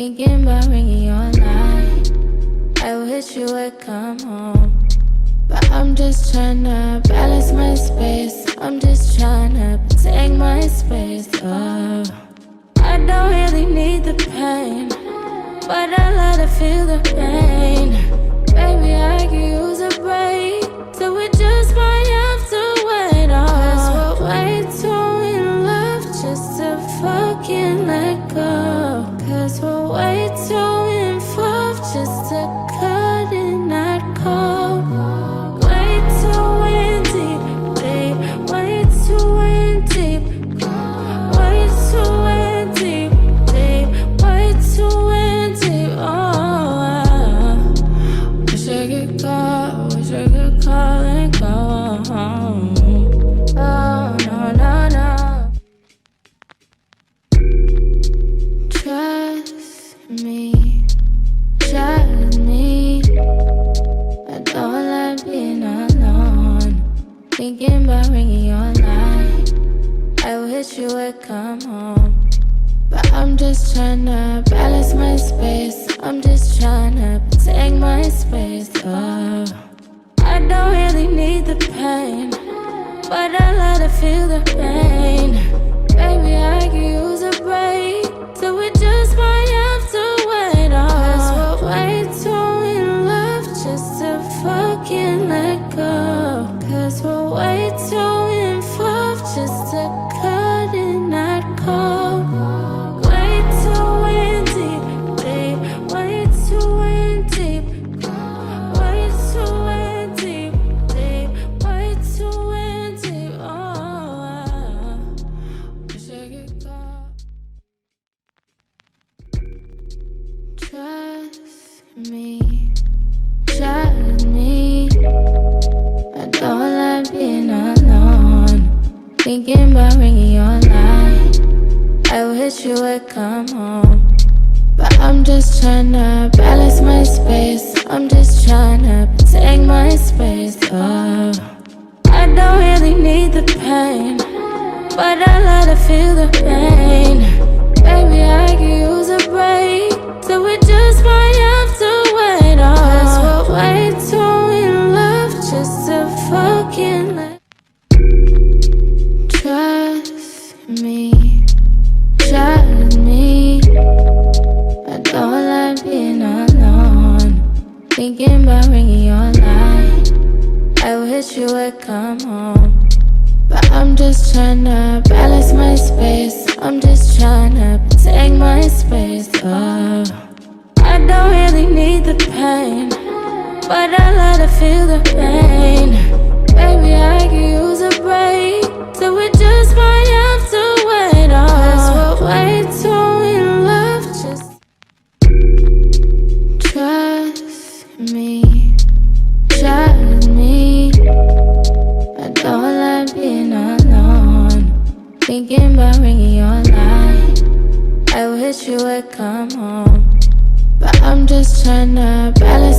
Thinking about ringing your line. I wish you would come home, but I'm just tryna balance my space. I'm just tryna take my space. Oh, I don't really need the pain, but I love to feel the pain. Baby, I could use a break, so we just might have to wait. Oh, 'cause we're way too in love just to fucking let go. 'Cause we're way too involved just to cut and not cold. Way too in deep, deep, way too in deep, way too in deep, deep, way too in deep. Oh, wish I could call and go home. Oh, no, no, no. Trust me, I don't like being alone. Thinking about ringing your line. I wish you would come home, but I'm just tryna balance my space. I'm just tryna take my space. Oh, I don't really need the pain, but I love to feel the pain. Baby, I could use a break, so we just might have to wait. Oh, 'cause we're way too in love just to fucking let go. 'Cause we're way too involved just to cut and not cold. Way too in deep, deep, way too in deep, way too in deep, deep, way too in deep. Oh, wish I could go. Trust me, I don't like being alone. Thinking about ringing your line. I wish you would come home, but I'm just tryna balance my space. I'm just tryna take my space. Oh, I don't really need the pain, but I love to feel the pain. Baby, I could use a break, so we just might have to wait. Oh, 'cause we're way too in love just to fucking let. Trust me, I don't like being alone. Thinking about ringing your line. I wish you would come home, but I'm just tryna balance my space. I'm just tryna take my space. Oh, I don't really need the pain, but I love to feel the pain. Baby, I could use a break, so we just might have to wait. Oh, 'cause we're way too in love just. Trust me, I don't like being alone. Thinking about ringing your line. I wish you would come home, but I'm just tryna balance